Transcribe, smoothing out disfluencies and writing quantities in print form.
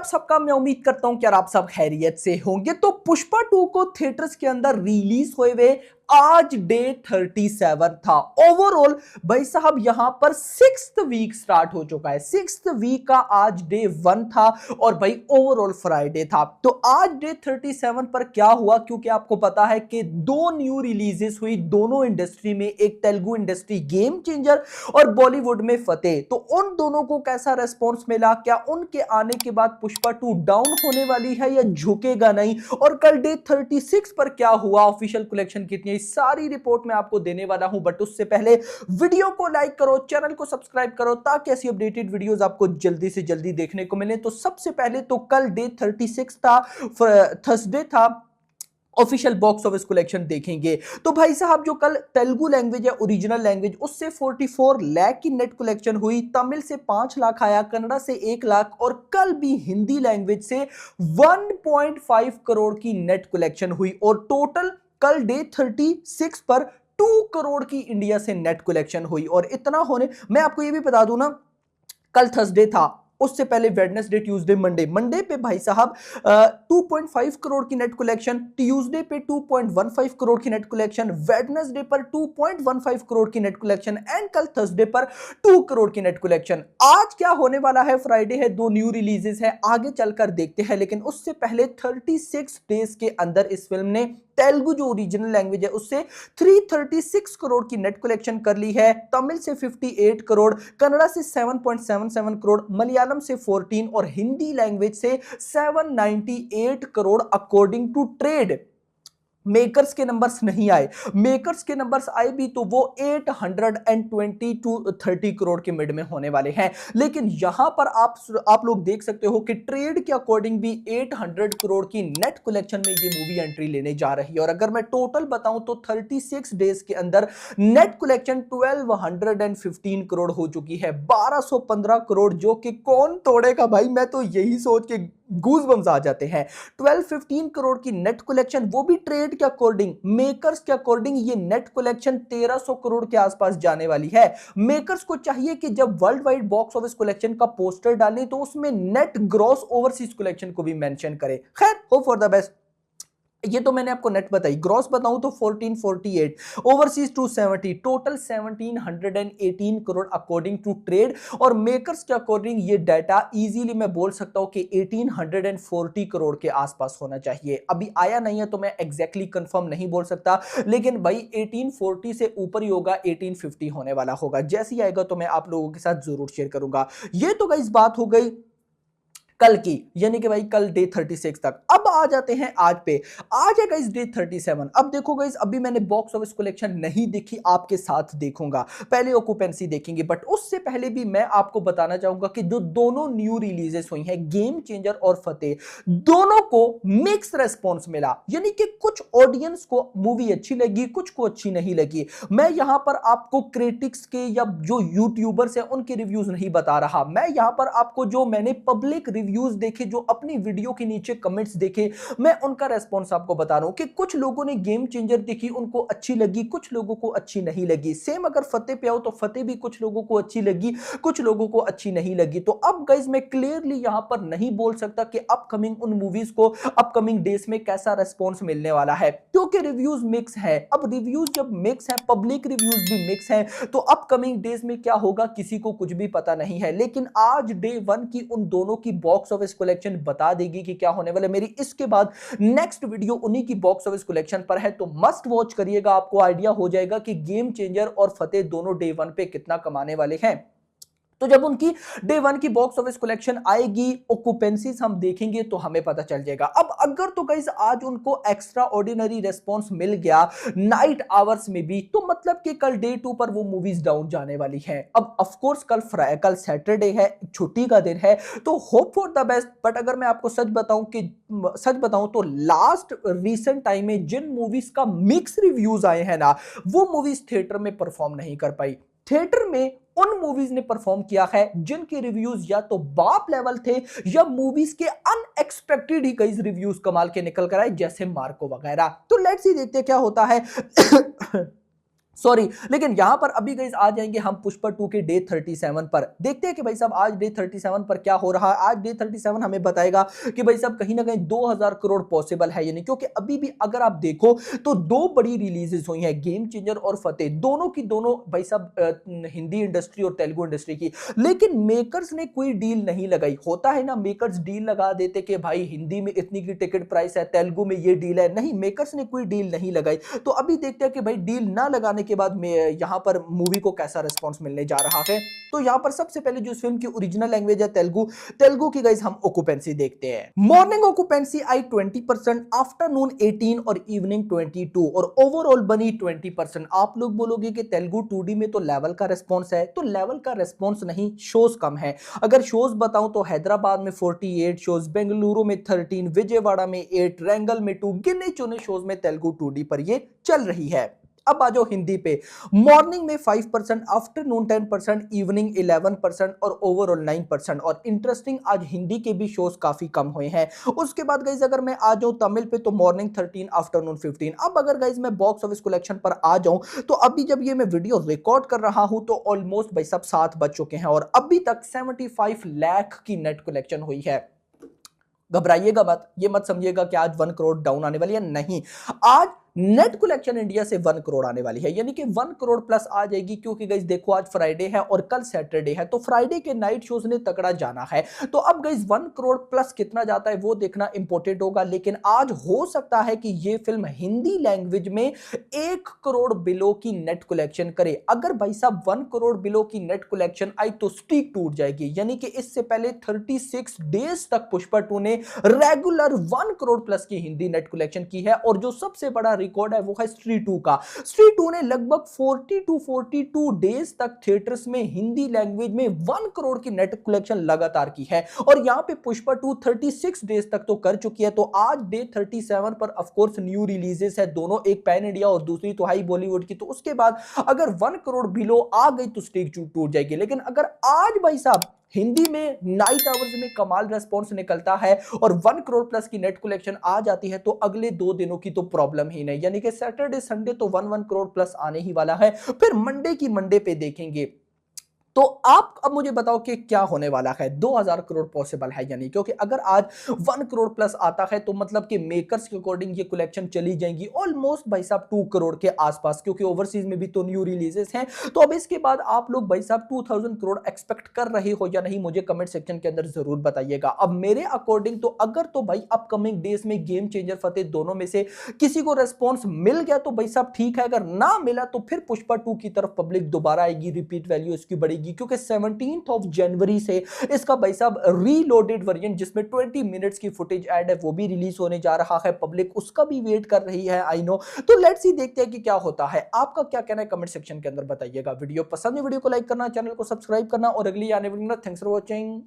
आप सबका मैं उम्मीद करता हूं कि यार आप सब खैरियत से होंगे। तो पुष्पा 2 को थिएटर्स के अंदर रिलीज हुए आज डे 37 था। ओवरऑल भाई साहब यहां पर 6th वीक स्टार्ट हो चुका है। 6th वीक का आज डे 1 था और भाई ओवरऑल फ्राइडे था। तो आज डे 37 पर क्या हुआ, क्योंकि आपको पता है कि दो न्यू रिलीजेस हुई दोनों इंडस्ट्री में, एक तेलुगु इंडस्ट्री गेम चेंजर और बॉलीवुड में फतेह। तो उन दोनों को कैसा रेस्पॉन्स मिला, क्या उनके आने के बाद पुष्पा 2 डाउन होने वाली है या झुकेगा नहीं, और कल डे 36 पर क्या हुआ, ऑफिशियल कलेक्शन कितनी है, सारी रिपोर्ट मैं आपको देने वाला हूं। बट उससे पहले वीडियो को लाइक करो, चैनल को सब्सक्राइब करो ताकि ऐसी अपडेटेड वीडियोस आपको जल्दी से जल्दी देखने को मिले। तो सबसे पहले तो कल डे 36 था, थर्सडे था, ऑफिशियल बॉक्स ऑफिस कलेक्शन देखेंगे। तो भाई साहब जो कल तेलुगु लैंग्वेज है, ओरिजिनल लैंग्वेज, उससे 44 लाख की नेट कलेक्शन हुई, तमिल से 5 लाख आया, कन्नड़ा से 1 लाख और कल भी हिंदी लैंग्वेज से 1.5 करोड़ की नेट कलेक्शन हुई। और टोटल कल डे 36 पर 2 करोड़ की इंडिया से नेट कलेक्शन हुई। और इतना होने, मैं आपको ये भी बता दूं ना, कल थर्सडे था, उससे पहले वेडनेसडे, ट्यूसडे, मंडे पे भाई साहब 2.5 करोड़ की नेट कलेक्शन, ट्यूसडे पे 2.15 करोड़ की नेट कलेक्शन, वेडनेसडे पर 2.15 करोड़ की नेट कलेक्शन एंड कल थर्सडे पर 2 करोड़ की नेट कलेक्शन। आज क्या होने वाला है, फ्राइडे है, दो न्यू रिलीजेस है, आगे चलकर देखते हैं। लेकिन उससे पहले 36 डेज के अंदर इस फिल्म ने तेलुगु जो ओरिजिनल लैंग्वेज है उससे 336 करोड़ की नेट कलेक्शन कर ली है, तमिल से 58 करोड़, कन्नड़ा से 7.77 करोड़, मलयालम से 14 और हिंदी लैंग्वेज से 798 crore according to trade. Makers के नंबर्स नहीं आए, मेकर्स के नंबर्स आए भी तो वो 820 टू 30 करोड़ के मिड में होने वाले हैं। लेकिन यहां पर आप लोग देख सकते हो कि ट्रेड के अकॉर्डिंग भी 800 करोड़ की नेट कलेक्शन में ये मूवी एंट्री लेने जा रही है। और अगर मैं टोटल बताऊं तो 36 डेज के अंदर नेट कलेक्शन 1215 करोड़ हो चुकी है, 1215 करोड़, जो कि कौन तोड़ेगा भाई। मैं तो यही सोच के गूज़बम्स आ जाते हैं। 12-15 करोड़ की नेट कलेक्शन, वो भी ट्रेड के अकॉर्डिंग, मेकर्स के अकॉर्डिंग ये नेट कलेक्शन 1300 करोड़ के आसपास जाने वाली है। मेकर्स को चाहिए कि जब world wide box office collection का पोस्टर डालें तो उसमें नेट ग्रॉस ओवरसीज कलेक्शन को भी मेंशन करें। खैर, होप फॉर द बेस्ट। ये तो मैंने आपको नेट बताई, ग्रॉस बताऊं तो 1448, overseas 270, total 1718 crore according to trade. और मेकर्स के अकॉर्डिंग ये डाटा इजीली मैं बोल सकता हूं कि 1840 करोड़ के आसपास होना चाहिए। अभी आया नहीं है तो मैं एग्जैक्टली कंफर्म नहीं बोल सकता, लेकिन भाई 1840 से ऊपर ही होगा, 1850 होने वाला होगा। जैसे ही आएगा तो मैं आप लोगों के साथ जरूर शेयर करूंगा। ये तो गाइस बात हो गई कल की, यानी कि भाई कल डे 36 तक। अब आ जाते हैं आज पे, आज है गाइस डे 37। अब देखो गाइस, अभी मैंने बॉक्स ऑफिस कलेक्शन नहीं देखी, आपके साथ देखूंगा, पहले ऑक्यूपेंसी देखेंगे। बट उससे पहले भी मैं आपको बताना चाहूंगा कि जो दोनों न्यू रिलीजेस हुई हैं, गेम चेंजर और फतेह, दोनों को मिक्स रेस्पॉन्स मिला। यानी कि कुछ ऑडियंस को मूवी अच्छी लगी, कुछ को अच्छी नहीं लगी। मैं यहां पर आपको क्रिटिक्स के या जो यूट्यूबर्स हैं उनके रिव्यूज नहीं बता रहा, मैं यहां पर आपको जो मैंने पब्लिक रिव्यूज देखे, जो अपनी वीडियो के नीचे कमेंट्स देखे, मैं उनका रेस्पॉन्स आपको बता रहा हूं कि कुछ लोगों ने गेम चेंजर देखी, उनको अच्छी लगी, कुछ लोगों को अच्छी नहीं लगी। सेम अगर फतेह पे आओ तो फतेह भी कुछ लोगों को अच्छी लगी, कुछ लोगों को अच्छी नहीं लगी। तो अब गाइस मैं क्लियरली यहां पर नहीं बोल सकता कि अपकमिंग उन मूवीज को अपकमिंग डेज में कैसा रेस्पॉन्स मिलने वाला है, क्योंकि रिव्यूज मिक्स है। अब रिव्यूज जब मिक्स है, पब्लिक रिव्यूज भी मिक्स है, तो अपकमिंग डेज में क्या होगा किसी को कुछ भी पता नहीं है। लेकिन आज डे 1 की उन दोनों की बॉक्स ऑफिस कलेक्शन बता देगी कि क्या होने वाला है। मेरी इसके बाद नेक्स्ट वीडियो उन्हीं की बॉक्स ऑफिस कलेक्शन पर है, तो मस्ट वॉच करिएगा, आपको आइडिया हो जाएगा कि गेम चेंजर और फतेह दोनों डे 1 पे कितना कमाने वाले हैं। तो जब उनकी डे 1 की बॉक्स ऑफिस कलेक्शन आएगी, ऑक्यूपेंसीज हम देखेंगे तो हमें पता चल जाएगा। अब अगर तो गाइस आज उनको एक्स्ट्रा ऑर्डिनरी रेस्पॉन्स मिल गया नाइट आवर्स में भी, तो मतलब कि कल डे 2 पर वो मूवीज डाउन जाने वाली हैं। अब ऑफ कोर्स कल सैटरडे है, छुट्टी का दिन है, तो hope for the best. But अगर मैं आपको सच बताऊं तो लास्ट रीसेंट टाइम में जिन मूवीज का मिक्स रिव्यूज आए हैं ना, वो मूवीज थिएटर में परफॉर्म नहीं कर पाई। थिएटर में उन मूवीज ने परफॉर्म किया है जिनके रिव्यूज या तो बाप लेवल थे या मूवीज के अनएक्सपेक्टेड ही कई रिव्यूज कमाल के निकल कर आए, जैसे मार्को वगैरह। तो लेट्स सी देखते हैं क्या होता है। सॉरी, लेकिन यहां पर अभी गाइस आ जाएंगे हम पुष्पा 2 के डे 37 पर। देखते हैं कि भाई साहब आज डे 37 पर क्या हो रहा है। आज डे 37 हमें बताएगा कि भाई साहब कहीं ना कहीं 2000 करोड़ पॉसिबल है यानी, क्योंकि अभी भी अगर आप देखो तो दो बड़ी रिलीजेस हुई हैं, गेम चेंजर और फतेह, दोनों की दोनों भाई साहब हिंदी इंडस्ट्री और तेलुगु इंडस्ट्री की। लेकिन मेकर्स ने कोई डील नहीं लगाई। होता है ना, मेकर्स डील लगा देते कि भाई हिंदी में इतनी की टिकट प्राइस है, तेलुगु में ये डील है। नहीं, मेकर्स ने कोई डील नहीं लगाई। तो अभी देखते हैं कि भाई डील ना लगाने के बाद में यहां पर मूवी को कैसा रिस्पांस मिलने जा रहा है। तो यहां पर सबसे पहले जो इस फिल्म की ओरिजिनल लैंग्वेज है तेलुगु, तेलुगु की गाइस हम ऑक्यूपेंसी देखते हैं। मॉर्निंग ऑक्यूपेंसी आई 20%, आफ्टरनून 18 और इवनिंग 22 और ओवरऑल बनी 20%। आप लोग बोलोगे कि तेलुगु 2D में तो लेवल का रिस्पांस है, तो लेवल का रिस्पांस नहीं, शोज कम है। अगर शोज बताऊं तो हैदराबाद में 48 शोज, बेंगलुरु में 13, विजयवाड़ा में 8, रैंगल में 2, गिने चुने शोज में तेलुगु 2D पर ये चल रही है। अब आ जाओ हिंदी पे। मॉर्निंग में 5%, आफ्टरनून 10%, इवनिंग 11% और ओवरऑल 9%। और इंटरेस्टिंग, आज हिंदी के भी शोज काफी कम हुए हैं। उसके बाद गाइज अगर मैं आ जाऊं तमिल पे तो मॉर्निंग 13, आफ्टरनून 15। अब अगर गाइज मैं बॉक्स ऑफिस कलेक्शन पर आ जाऊं तो अभी जब ये मैं वीडियो रिकॉर्ड कर रहा हूं तो ऑलमोस्ट भाई सब 7 बज चुके हैं और अभी तक 75 लाख की नेट कलेक्शन हुई है। घबराइएगा मत, ये मत समझिएगा कि आज 1 करोड़ डाउन आने वाली है, नहीं। आज नेट कलेक्शन इंडिया से 1 करोड़ आने वाली है, यानी कि 1 करोड़ प्लस आ जाएगी। क्योंकि गाइस देखो आज फ्राइडे है और कल सैटरडे है, तो फ्राइडे के नाइट शोज ने तगड़ा जाना है। तो अब गाइस 1 करोड़ प्लस कितना जाता है वो देखना इंपॉर्टेंट होगा। लेकिन आज हो सकता है कि ये फिल्म हिंदी लैंग्वेज में 1 करोड़ बिलो की नेट कलेक्शन करे। अगर भाई साहब 1 करोड़ बिलो की नेट कलेक्शन आई तो स्ट्रीक टूट जाएगी, यानी कि इससे पहले 36 डेज तक पुष्पा 2 ने रेगुलर 1 करोड़ प्लस की हिंदी नेट कलेक्शन की है। और जो सबसे बड़ा रिकॉर्ड है वो है स्त्री 2 का। स्त्री 2 ने लगभग 42 डेज तक थिएटर्स में हिंदी लैंग्वेज में 1 करोड़ की नेट कलेक्शन लगातार की है। और यहां पे पुष्पा 2 36 डेज तक तो कर चुकी है। तो आज डे 37 पर ऑफ कोर्स न्यू रिलीजेस है, दोनों, एक पैन इंडिया और दूसरी तो हाई बॉलीवुड की। तो उसके बाद अगर 1 करोड़ बिलो आ गई तो स्टेक टूट जाएगी। लेकिन अगर आज भाई साहब हिंदी में नाइट आवर्स में कमाल रेस्पॉन्स निकलता है और 1 करोड़ प्लस की नेट कलेक्शन आ जाती है तो अगले 2 दिनों की तो प्रॉब्लम ही नहीं, यानी कि सैटरडे संडे तो 1 करोड़ प्लस आने ही वाला है। फिर मंडे की मंडे पे देखेंगे। तो आप अब मुझे बताओ कि क्या होने वाला है, 2000 करोड़ पॉसिबल है यानी, क्योंकि अगर आज 1 करोड़ प्लस आता है तो मतलब कि मेकर्स के अकॉर्डिंग ये कलेक्शन चली जाएंगी ऑलमोस्ट भाई साहब 2 करोड़ के आसपास, क्योंकि ओवरसीज में भी तो न्यू रिलीजेस हैं। तो अब इसके बाद आप लोग भाई साहब 2000 करोड़ एक्सपेक्ट कर रहे हो या नहीं, मुझे कमेंट सेक्शन के अंदर जरूर बताइएगा। अब मेरे अकॉर्डिंग तो अगर तो भाई अपकमिंग डेज में गेम चेंजर फतेह दोनों में से किसी को रेस्पॉन्स मिल गया तो भाई साहब ठीक है, अगर ना मिला तो फिर पुष्पा 2 की तरफ पब्लिक दोबारा आएगी, रिपीट वैल्यू इसकी बढ़ेगी। क्योंकि 17th ऑफ जनवरी से इसका भाई साहब रीलोडेड वर्जन जिसमें 20 मिनट्स की फुटेज ऐड है वो भी रिलीज होने जा रहा है। पब्लिक उसका भी वेट कर रही है, आई नो। तो लेट्स सी, देखते हैं कि क्या होता है। आपका क्या कहना है कमेंट सेक्शन के अंदर बताइएगा। वीडियो पसंद है, वीडियो को लाइक करना, चैनल को सब्सक्राइब करना और अगली आने वाली। Thanks for watching.